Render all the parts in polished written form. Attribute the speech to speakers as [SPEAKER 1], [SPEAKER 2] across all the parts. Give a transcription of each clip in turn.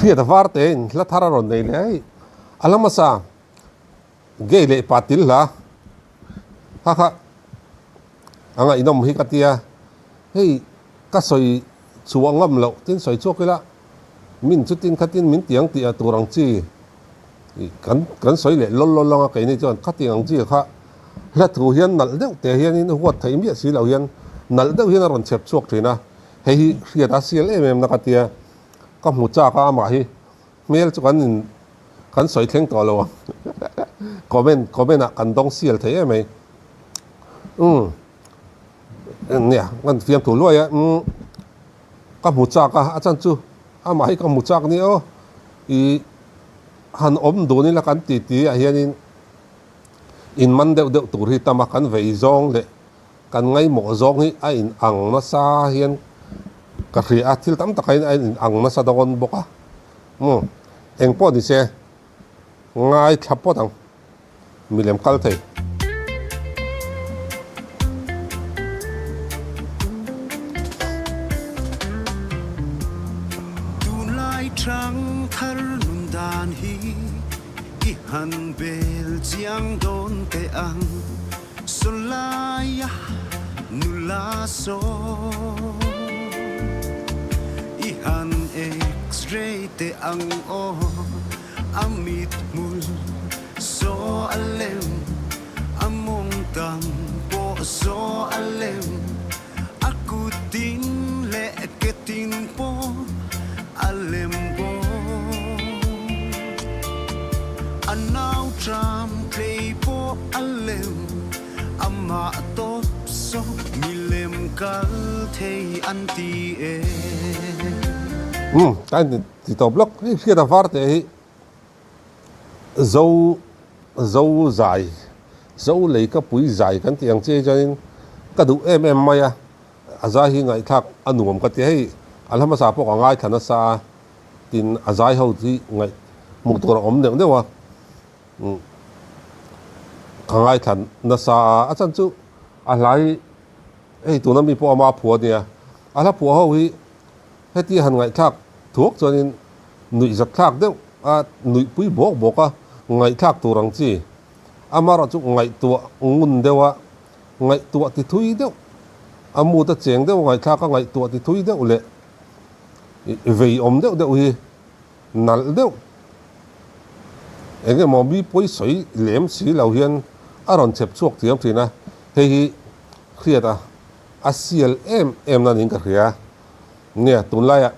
[SPEAKER 1] khi ta var te la thara ron nei le alama sa ge le patil la ha ha anga inom hi katia hei ka soi chuangam lo tin soi chokila min chutin khatin min tiang ti aturang chi kan soi le lol lol longa kai ni chon khatiang chi kha la thu hian nal deuh te hian in huat thai mi si lo hian nal deuh hian ron chep chuak thina hei hi ta sial em na katia ka mu cha ka ma hi mel chu kan soi thleng to lo comment a kan dong sial thei em ai nè ngan phiam thủ lôi á ka mu cha ka achan chu ama hi ka mu chak ni o I han om do ni la kan ti a hian in man deuh deuh tur hi tama kan vei zong le kan ngai mo zong hi a in ang na sa hian ka ri a thil tam takai a in ang na sa dongon boka eng po ni se ngai thapo tang milem kal thei
[SPEAKER 2] trăng thar nun dan hi I han bel chiang don te ang solaya nula so I han x-ray te ang o amit mul so alem among tang po so alem aku tin le ketin po alembo anaw tram play po alem ama top so milem kal thei anti e
[SPEAKER 1] cái thì tổ block khi ta phát thì dâu dài dâu lấy cái bụi dài cái tiếng chơi cho nên cái đủ em mày à ra hi ngày thắc anh nuông cái tiếng alhama sa po ngai thana sa tin azai ho thi ngai muk tor om ne wa ngai than na sa a chan chu a lai ei tu na mi po ma phuwa nia ala phuwa ho hi heti han ngai thak thuốc cho nên nui giật thak deuh a nui pui bok boka ngai thak turang chi amara chu ngai tua ngun dewa ngai tua ti thui deuh amu ta cheng deuh ngai thak ka ngai tua ti thui deuh le vei om deuh deuh hi nal deuh enge mo bi poi soi lem si lo hian aron chep chuak tiam thina hei hi khriata asial em na ning ka khria nia tunlaya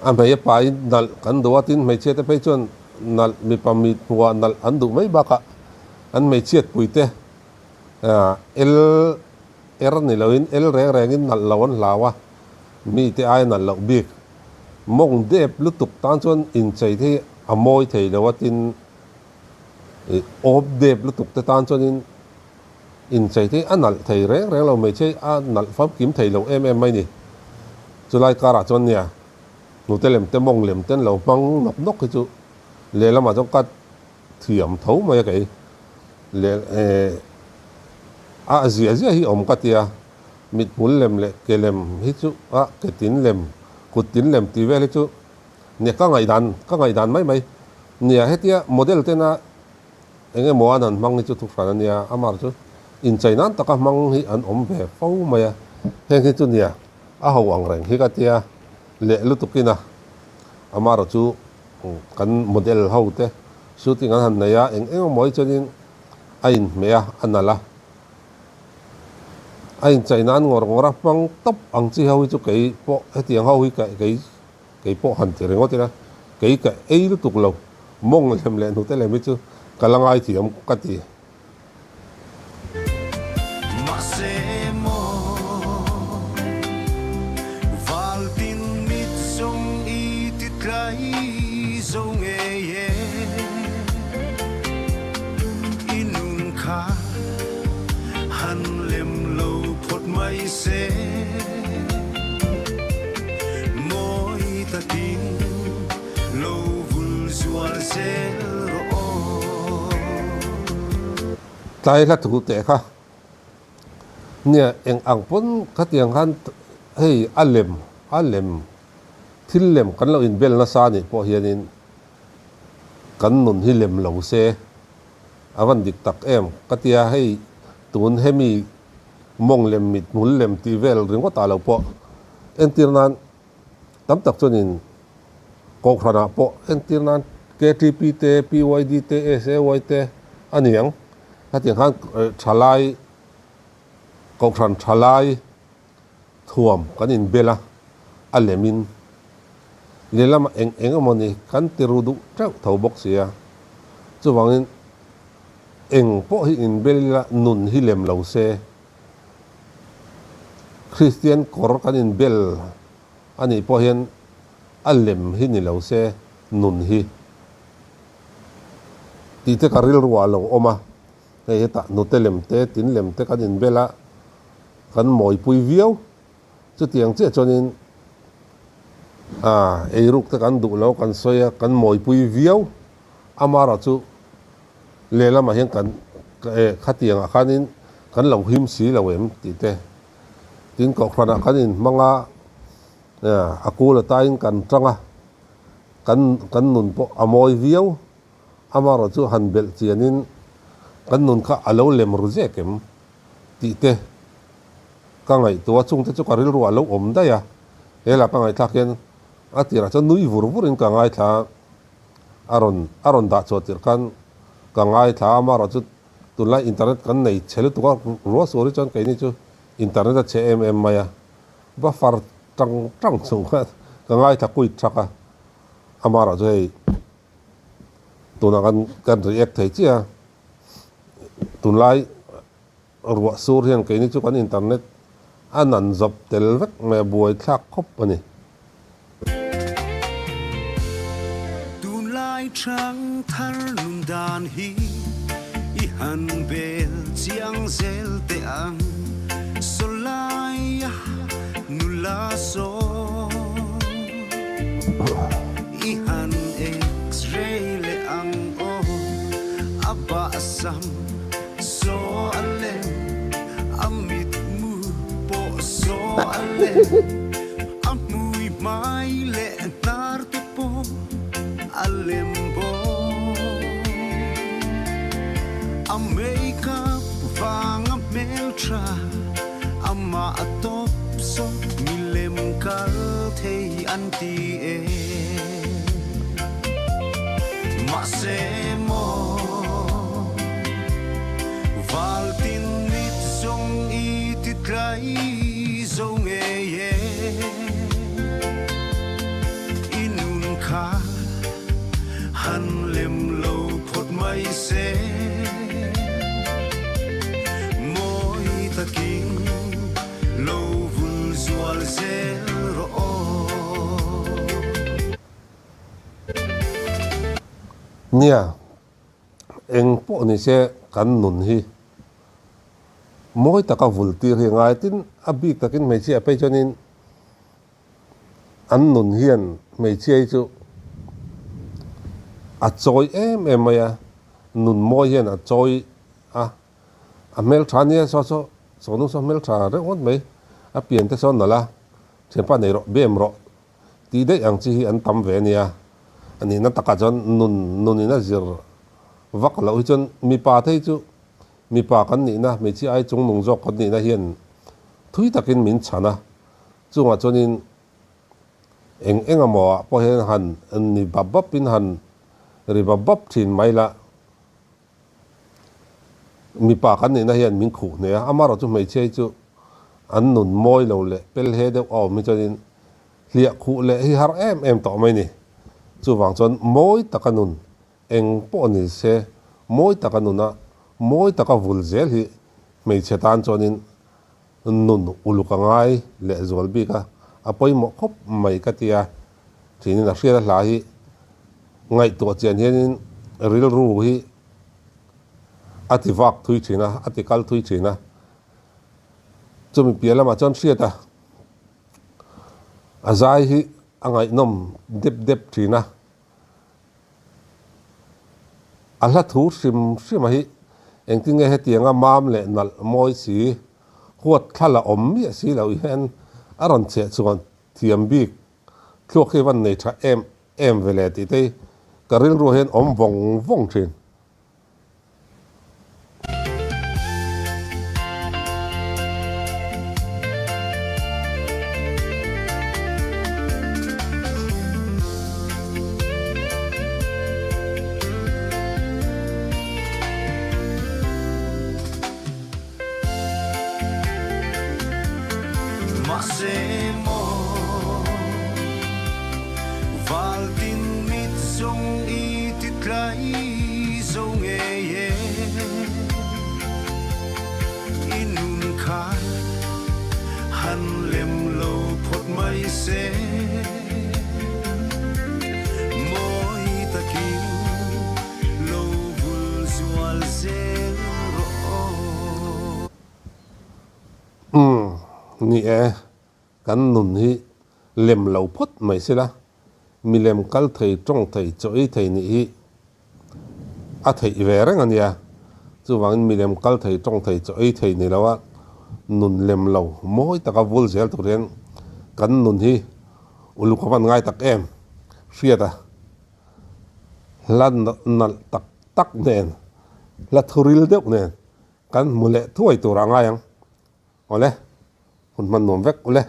[SPEAKER 1] amei pai nal kan do tin mei che te pe chon nal mi pamit wa nal an du mai baka an mei chet puite el er ni loin el reng in nal lawon lawa mi te ai nal lo bik mong dep lutuk tan chon in chei the amoi thei lowatin ob dep lutuk te tan chon in chei the anal thei reng lo mei che anal fam kim thei lo em mai ni chulai kara chon nia nu te lem te mong lem ten lo mang nok nok chu le lama jong kat thiam thau mai cái le zia hi om katia mit mul lem le ke lem hi chu ke tin lem kut tin lem ti ve le chu ne ka ngai dan mai nia hetia model te na enge mo anan mang ni chu thu fran nia amar chu in chainan taka mang hi an om ve fau mai he chu nia a ho ang reng hi katia le lutukina amaro chu kan model ho te shooting an han naya eng moi chonin ain mea anala ain chainan ngora pang top ang chi ho chu kei po hetiang ho hi kei po han ti rengot ina kei ka ei lutuk lo mong lem le nu te le mi chu kalangai thiam kati tai la thu te kha nia eng ang pon khatiang han hei alem thil lem kan lo in bel na sa ni po hianin kan nun hi lem lo se awan dik tak em katia hei tun hemi mong lem mit mul lem ti vel ring ko ta lo po entirnan tam tak chunin ko khrana po entirnan KTP te PYD te SAY te aniang hatiang han thalai ko khran thalai thuam kan in bela alemin lelam eng amoni kan tirudu trau thau bok sia chuwangin eng po hi in bela nun hi lem lo se Christian kor kan in bel ani po hian alem hi ni lo se nun hi ti te karil ruwa lo oma hei ta nutelem te tin lem te kan in bela kan moi pui viau chu tiang che chonin ei ruk te kan du lo kan soya kan moi pui viau amara chu lela ma hian kan khatiang a khanin kan lo him si lo em ti te tin ko khana kanin manga akula tain kan tanga kan nun po amoi viau amara chu han bel chianin kan nun kha alo lem ruze kem ti te ka ngai to chung te chu karil ru alo om da ya ela ka ngai thaken atira chu nui vur vurin ka ngai tha aron da chotir kan ka ngai tha amara chu tunla internet kan nei chelu to ro sori chan kai ni chu internet a che em maya ba far tang chung kha ka ngai tha kui thaka amara chu hei tuna kan react thei chia tunlai ruwa sur hian kai ni chu kan internet anan zop tel vek me buai thak khop ani
[SPEAKER 2] tun lai trăng thar nun dan hi i han bel chiang zel te ang solai nu la so i han x-ray le ang o aba asam so alem amit mu po so alem amui mai le nar te po alem bo America vang meltra ama atop so milem kal thei anti e ma se mo valtin mit song i titrai song e inun kha han lem lo phot mai se moi taking lo vul zual zel ro
[SPEAKER 1] nia eng po ni se kan nun hi moi taka vultir hi ngai tin abik takin me chi a pe chonin an nun hian me chi chu a choi em maya nun moi hian a choi a mel thania so nu so mel tha re on me a pian te son nala chepa nei ro bem ro ti de ang chi hi an tam ve nia ani na taka jon nun ina zir vak lo chon mi pa thei chu mi pa kan ni na me chi ai chung nung jok kan ni na hian thui takin min chana chunga chonin eng amo po hian han ni babap pin han ri babap thin maila mi pa kan ni na hian min khu ne amaro chu me che chu an nun moi lo le pel he de o mi chonin hlia khu le hi har em to mai ni chu wang chon moi takanun eng po ni se moi takanuna moi taka vul zel hi mei chetan chonin nun uluka ngai le zol bi ka apoi mo khop mai katia thini na hriala hla hi ngai to chen hianin ril ru hi ativak thui thina atikal thui thina chumi pialama chon hriata azai hi angai nom dep thina ala thu sim hi engting he tianga mam le nal moi si huat khala om mi si lo hen aron che chuan thiam bik thuốc khi văn này cha em về lệ tí tê cái riêng rồi hen ôm vòng vòng trên
[SPEAKER 2] mà sẽ mò val tin mít sông y tít lại sông nghe ye inun khai han lem lâu phốt mây sẽ mỗi ta kinh lâu vul dual sẽ rõ
[SPEAKER 1] nghĩa kan nun hi lem lo phot mai sila mi lem kal thei trong thei choi thei ni hi a thei ve rang ania chu wang mi lem kal thei trong thei choi thei ni lawa nun lem lo moi taka vul zel tu ren kan nun hi ulu khawan ngai tak em hriata lan nal tak tak nen la thuril deuh nen kan mule thuai tur anga yang ole hun man nom vek ule